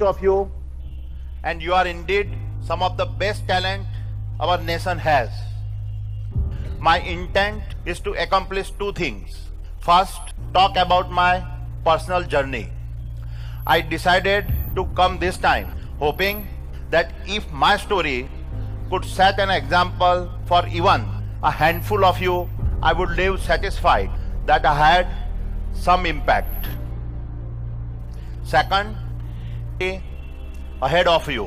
each of you, and you are indeed some of the best talent our nation has. My intent is to accomplish two things. First, talk about my personal journey. I decided to come this time, hoping that if my story could set an example for even a handful of you, I would live satisfied that I had some impact. Second, ahead of you.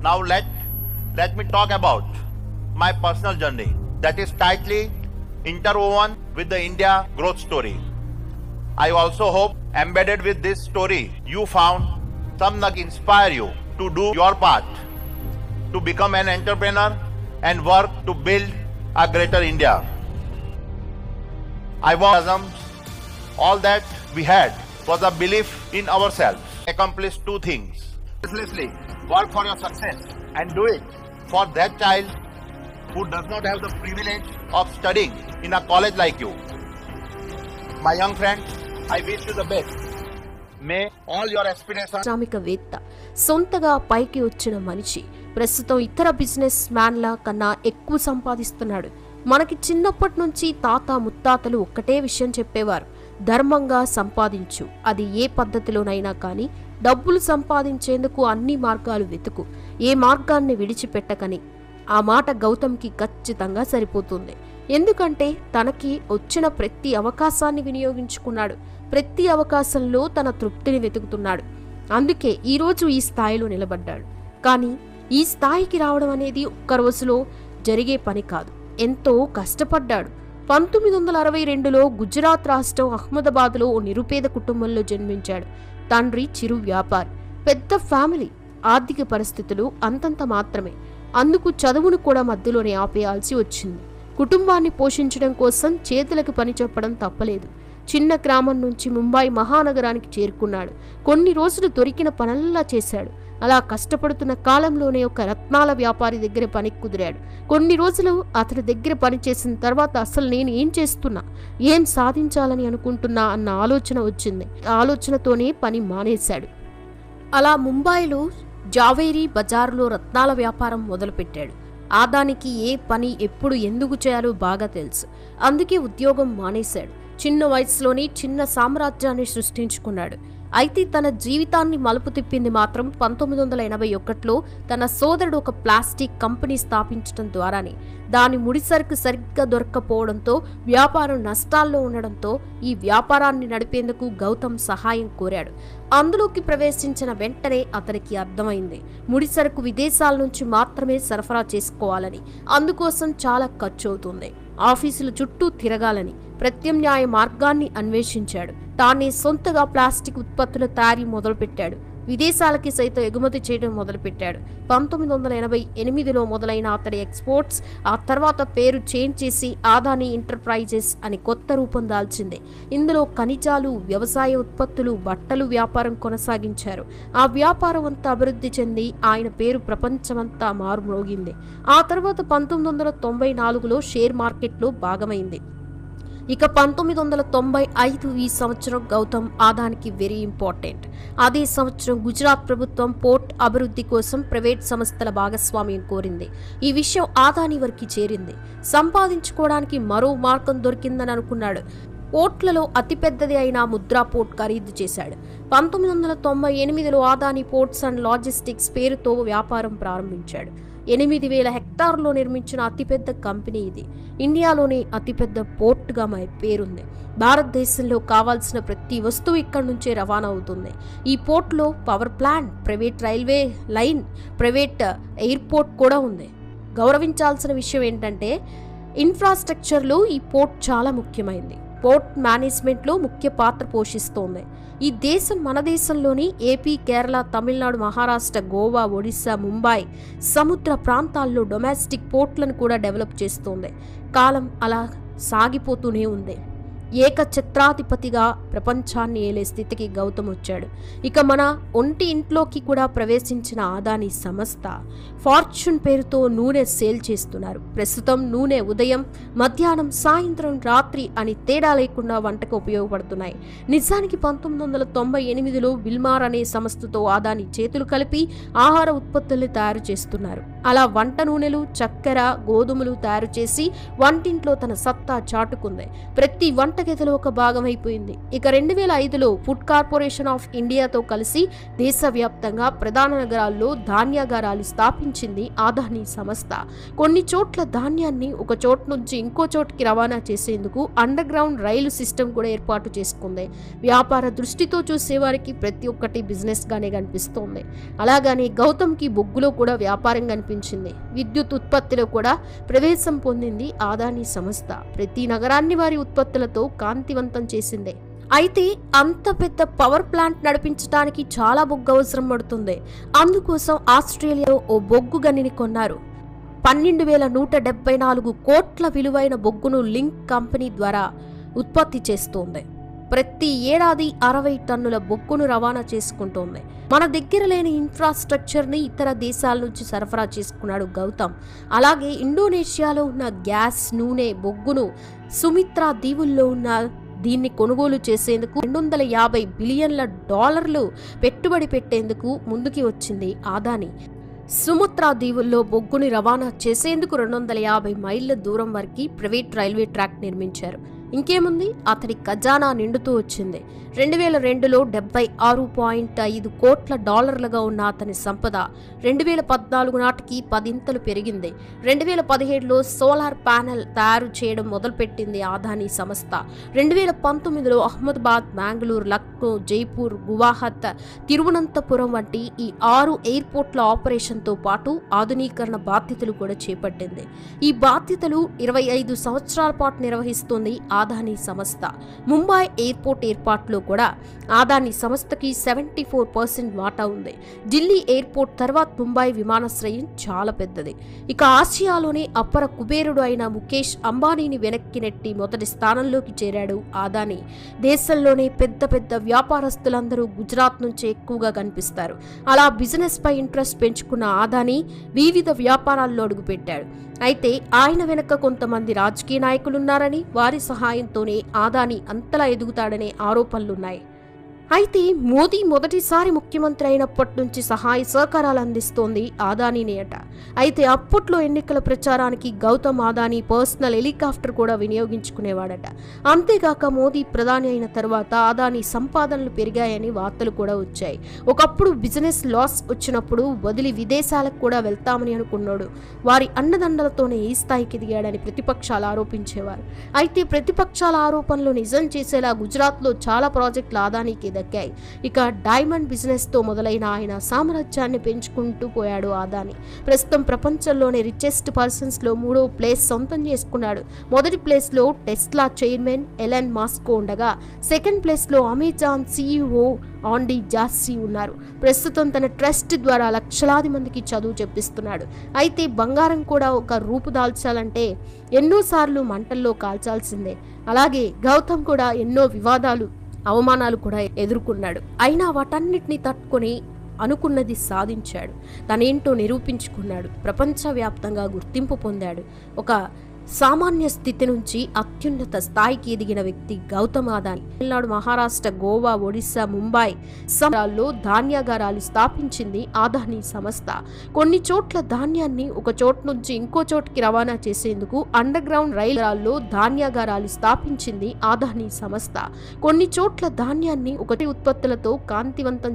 Now let me talk about my personal journey that is tightly interwoven with the India growth story. I also hope embedded with this story you found some that inspire you to do your part, to become an entrepreneur and work to build a greater India. I was all that we had was a belief in ourselves. Accomplish two things. Selflessly work for your success and do it for that child who does not have the privilege of studying in a college like you. My young friends, I wish you the best. May all your aspirations. శ్రామికవేత్త, సొంతగా పైకి వచ్చిన మనిషి ప్రస్తుతం ఇతర business మ్యాన్ల కన్నా ఎక్కువ సంపాదిస్తున్నాడు. మనకి చిన్నప్పటి నుంచి తాత ముత్తాతలు ఒక్కటే విషయం చెప్పేవారు, ధర్మంగా సంపాదించు, అది ఏ పద్ధతిలోనైనా కానీ డబ్బులు సంపాదించేందుకు అన్ని మార్గాలు వెతుకు, ఏ మార్గాన్ని విడిచిపెట్టకని. ఆ మాట గౌతమ్కి ఖచ్చితంగా సరిపోతుంది. ఎందుకంటే తనకి వచ్చిన ప్రతి అవకాశాన్ని వినియోగించుకున్నాడు, ప్రతి అవకాశంలో తన తృప్తిని వెతుకుతున్నాడు. అందుకే ఈరోజు ఈ స్థాయిలో నిలబడ్డాడు. కానీ ఈ స్థాయికి రావడం అనేది ఒక్క రోజులో జరిగే పని కాదు, ఎంతో కష్టపడ్డాడు. 1962లో గుజరాత్ రాష్ట్రం అహ్మదాబాద్లో ఓ నిరుపేద కుటుంబంలో జన్మించాడు. తండ్రి చిరు వ్యాపారి, పెద్ద ఫ్యామిలీ. ఆర్థిక పరిస్థితులు అంతంత మాత్రమే. అందుకు చదువును కూడా మధ్యలోనే ఆపేయాల్సి వచ్చింది. కుటుంబాన్ని పోషించడం కోసం చేతులకు పని చెప్పడం తప్పలేదు. చిన్న గ్రామం నుంచి ముంబై మహానగరానికి చేరుకున్నాడు. కొన్ని రోజులు దొరికిన పనల్లా చేశాడు. అలా కష్టపడుతున్న కాలంలోనే ఒక రత్నాల వ్యాపారి దగ్గర పని కుదిరాడు. కొన్ని రోజులు అతడి దగ్గర పని చేసిన తర్వాత అసలు నేను ఏం చేస్తున్నా, ఏం సాధించాలని అనుకుంటున్నా అన్న ఆలోచన వచ్చింది. ఆ ఆలోచనతోనే పని మానేశాడు. అలా ముంబైలో జావేరీ బజార్లో రత్నాల వ్యాపారం మొదలుపెట్టాడు. ఆదానికి ఏ పని ఎప్పుడు ఎందుకు చేయాలో బాగా తెలుసు. అందుకే ఉద్యోగం మానేశాడు. చిన్న వయసులోనే చిన్న సామ్రాజ్యాన్ని సృష్టించుకున్నాడు. అయితే తన జీవితాన్ని మలుపు తిప్పింది మాత్రం 1981లో తన సోదరుడు ఒక ప్లాస్టిక్ కంపెనీ స్థాపించడం ద్వారానే. దాని ముడిసరుకు సరిగ్గా దొరక్కపోవడంతో వ్యాపారం నష్టాల్లో ఉండడంతో ఈ వ్యాపారాన్ని నడిపేందుకు గౌతమ్ సహాయం కోరాడు. అందులోకి ప్రవేశించిన వెంటనే అతనికి అర్థమైంది, ముడిసరుకు విదేశాల నుంచి మాత్రమే సరఫరా చేసుకోవాలని, అందుకోసం చాలా ఖర్చు అవుతుంది, ఆఫీసుల చుట్టూ తిరగాలని ప్రత్యామ్నాయ మార్గాన్ని అన్వేషించాడు. తానే సొంతగా ప్లాస్టిక్ ఉత్పత్తుల తయారీ మొదలుపెట్టాడు. విదేశాలకి సైతం ఎగుమతి చేయడం మొదలుపెట్టాడు. 1988లో మొదలైన అతడి ఎక్స్పోర్ట్స్ ఆ తర్వాత పేరు చేంజ్ చేసి ఆదాని ఎంటర్ప్రైజెస్ అని కొత్త రూపం దాల్చింది. ఇందులో ఖనిజాలు, వ్యవసాయ ఉత్పత్తులు, బట్టలు వ్యాపారం కొనసాగించారు. ఆ వ్యాపారం అంతా అభివృద్ధి చెంది ఆయన పేరు ప్రపంచమంతా మారుమ్రోగింది. ఆ తర్వాత 1994లో షేర్ మార్కెట్లో భాగమైంది. ఇక 1995 ఈ సంవత్సరం గౌతమ్ ఆదానికి వెరీ ఇంపార్టెంట్. అదే సంవత్సరం గుజరాత్ ప్రభుత్వం పోర్ట్ అభివృద్ధి కోసం ప్రైవేట్ సంస్థల భాగస్వామ్యం కోరింది. ఈ విషయం ఆదాని వరకు చేరింది. సంపాదించుకోవడానికి మరో మార్గం దొరికిందని అనుకున్నాడు. పోర్ట్లలో అతిపెద్దది అయిన ముద్రా పోర్ట్ ఖరీదు చేశాడు. 1998లో ఆదాని పోర్ట్స్ అండ్ లాజిస్టిక్స్ పేరుతో వ్యాపారం ప్రారంభించాడు. 8,000 హెక్టార్లో నిర్మించిన అతిపెద్ద కంపెనీ ఇది. ఇండియాలోనే అతిపెద్ద పోర్ట్గా పేరుంది. భారతదేశంలో కావాల్సిన ప్రతి వస్తువు ఇక్కడి నుంచే రవాణా అవుతుంది. ఈ పోర్ట్లో power plant, private railway line, private airport కూడా ఉంది. గౌరవించాల్సిన విషయం ఏంటంటే ఇన్ఫ్రాస్ట్రక్చర్లో ఈ పోర్ట్ చాలా ముఖ్యమైనది. పోర్ట్ మేనేజ్మెంట్లో ముఖ్య పాత్ర పోషిస్తోంది. ఈ దేశం మన దేశంలోని ఏపీ, కేరళ, తమిళనాడు, మహారాష్ట్ర, గోవా, ఒడిశా, ముంబై సముద్ర ప్రాంతాల్లో డొమెస్టిక్ పోర్ట్లను కూడా డెవలప్ చేస్తోంది. కాలం అలా సాగిపోతూనే ఉంది. ఏకఛత్రాధిపతిగా ప్రపంచాన్ని ఏలే స్థితికి గౌతమ్ వచ్చాడు. ఇక మన ఒంటి ఇంట్లోకి కూడా ప్రవేశించిన అదానీ సంస్థ ఫార్చ్యూన్ పేరుతో నూనె సేల్ చేస్తున్నారు. ప్రస్తుతం నూనె ఉదయం, మధ్యాహ్నం, సాయంత్రం, రాత్రి అని తేడా లేకుండా వంటకు ఉపయోగపడుతున్నాయి. నిజానికి 1998లో విల్మార్ అనే సంస్థతో అదానీ చేతులు కలిపి ఆహార ఉత్పత్తుల్ని తయారు చేస్తున్నారు. అలా వంట నూనెలు, చక్కెర, గోధుమలు తయారు చేసి వంటింట్లో తన సత్తా చాటుకుంది. ప్రతి వంటగదిలో ఒక భాగం అయిపోయింది. ఇక 2005లో ఫుడ్ కార్పొరేషన్ ఆఫ్ ఇండియాతో కలిసి దేశవ్యాప్తంగా ప్రధాన నగరాల్లో ధాన్యాగారాలు స్థాపించింది అదానీ సంస్థ. కొన్ని చోట్ల ధాన్యాన్ని ఒక చోటు నుంచి ఇంకో చోటుకి రవాణా చేసేందుకు అండర్ గ్రౌండ్ రైలు సిస్టమ్ కూడా ఏర్పాటు చేసుకుంది. వ్యాపార దృష్టితో చూసేవారికి ప్రతి ఒక్కటి బిజినెస్ గానే కనిపిస్తోంది. అలాగని గౌతమ్కి బొగ్గులో కూడా వ్యాపారం కనిపించింది. విద్యుత్ ఉత్పత్తిలో కూడా ప్రవేశం పొందింది అదానీ సంస్థ. ప్రతి నగరాన్ని వారి ఉత్పత్తులతో కాంతివంతం చేసింది. అయితే అంత పెద్ద పవర్ ప్లాంట్ నడిపించడానికి చాలా బొగ్గు అవసరం పడుతుంది. అందుకోసం ఆస్ట్రేలియాలో ఓ బొగ్గు గనిని కొన్నారు. 12,174 కోట్ల విలువైన బొగ్గును లింక్ కంపెనీ ద్వారా ఉత్పత్తి చేస్తోంది. ప్రతి ఏడాది 60 టన్నుల బొగ్గును రవాణా చేసుకుంటోంది. మన దగ్గర లేని ఇన్ఫ్రాస్ట్రక్చర్ని ఇతర దేశాల నుంచి సరఫరా చేసుకున్నాడు గౌతమ్. అలాగే ఇండోనేషియాలో ఉన్న గ్యాస్, నూనె, బొగ్గును సుమిత్రా దీవుల్లో ఉన్న దీన్ని కొనుగోలు చేసేందుకు $250 బిలియన్ల పెట్టుబడి పెట్టేందుకు ముందుకి వచ్చింది అదానీ. సుమత్రా దీవుల్లో బొగ్గుని రవాణా చేసేందుకు 250 మైళ్ళ దూరం వరకు ప్రైవేట్ రైల్వే ట్రాక్ నిర్మించారు. ఇంకేముంది, అతడి ఖజానా నిండుతూ వచ్చింది. 2002లో $76.5 కోట్ల ఉన్న అతని సంపద 2014 నాటికి 10 పెరిగింది. 2017లో సోలార్ ప్యానెల్ తయారు చేయడం మొదలుపెట్టింది అదానీ సంస్థ. 2019లో అహ్మదాబాద్, బెంగళూరు, లక్నో, జైపూర్, గువాహత్, తిరువనంతపురం వంటి ఈ 6 ఎయిర్పోర్ట్ల ఆపరేషన్తో పాటు ఆధునీకరణ బాధ్యతలు కూడా చేపట్టింది. ఈ బాధ్యతలు 25 సంవత్సరాల పాటు నిర్వహిస్తుంది అదానీ సంస్థ. ముంబై ఎయిర్పోర్ట్ ఏర్పాటులో కూడా అదానీ సంస్థకి 74% వాటా ఉంది. ఢిల్లీ ఎయిర్పోర్ట్ తర్వాత ముంబై విమానాశ్రయం చాలా పెద్దది. ఇక ఆసియాలోనే అప్పర కుబేరుడు అయిన ముఖేష్ అంబానీని వెనక్కి నెట్టి మొదటి స్థానంలోకి చేరాడు అదానీ. దేశంలోనే పెద్ద పెద్ద వ్యాపారస్తులందరూ గుజరాత్ నుంచే ఎక్కువగా కనిపిస్తారు. అలా బిజినెస్ పై ఇంట్రెస్ట్ పెంచుకున్న అదానీ వివిధ వ్యాపారాల్లో అడుగుపెట్టాడు. అయితే ఆయన వెనక కొంతమంది రాజకీయ నాయకులున్నారని, వారి సహాయంతోనే అదానీ అంతలా ఎదుగుతాడనే ఆరోపణలున్నాయి. అయితే మోదీ మొదటిసారి ముఖ్యమంత్రి అయినప్పటి నుంచి సహాయ సహకారాలు అందిస్తోంది అదానీనే అట. అయితే అప్పట్లో ఎన్నికల ప్రచారానికి గౌతమ్ అదానీ పర్సనల్ హెలికాప్టర్ కూడా వినియోగించుకునేవాడట. అంతేగాక మోదీ ప్రధాని అయిన తర్వాత అదానీ సంపాదనలు పెరిగాయని వార్తలు కూడా వచ్చాయి. ఒకప్పుడు బిజినెస్ లాస్ వచ్చినప్పుడు వదిలి విదేశాలకు కూడా వెళ్తామని అనుకున్నాడు. వారి అండదండలతోనే ఈ స్థాయికి దిగాడని ప్రతిపక్షాలు ఆరోపించేవారు. అయితే ప్రతిపక్షాల ఆరోపణలు నిజం చేసేలా గుజరాత్లో చాలా ప్రాజెక్టులు అదానీకి దక్కాయి. ఇక డైమండ్ బిజినెస్ తో మొదలైన ఆయన సామ్రాజ్యాన్ని పెంచుకుంటూ పోయాడు అదానీ. ప్రస్తుతం ప్రపంచంలోని రిచెస్ట్ పర్సన్స్ లో 3వ ప్లేస్ సొంతం చేసుకున్నాడు. మొదటి ప్లేస్ లో టెస్లా చైర్మన్ ఎలన్ మస్క్ ఉండగా, సెకండ్ ప్లేస్ లో అమెజాన్ CEO ఆండీ జాస్సీ ఉన్నారు. ప్రస్తుతం తన ట్రస్ట్ ద్వారా లక్షలాది మందికి చదువు చెప్పిస్తున్నాడు. అయితే బంగారం కూడా ఒక రూపు దాల్చాలంటే ఎన్నోసార్లు మంటల్లో కాల్చాల్సిందే. అలాగే గౌతమ్ కూడా ఎన్నో వివాదాలు, అవమానాలు కూడా ఎదుర్కొన్నాడు. అయినా వాటన్నిటిని తట్టుకొని అనుకున్నది సాధించాడు. తనేంటో నిరూపించుకున్నాడు. ప్రపంచవ్యాప్తంగా గుర్తింపు పొందాడు. ఒక సామాన్య స్థితి నుంచి అత్యున్నత స్థాయికి ఎదిగిన వ్యక్తి గౌతమ్ అదానీ. తమిళనాడు, మహారాష్ట్ర, గోవా, ఒడిశా, ముంబై సమరాల్లో ధాన్యాగారాలు స్థాపించింది అదానీ సంస్థ. కొన్ని చోట్ల ధాన్యాన్ని ఒక చోటు నుంచి ఇంకో చోటుకి రవాణా చేసేందుకు అండర్ గ్రౌండ్ రైళ్లలో ధాన్యాగారాలు స్థాపించింది అదానీ సంస్థ. కొన్ని చోట్ల ధాన్యాన్ని ఒకటి ఉత్పత్తులతో కాంతివంతం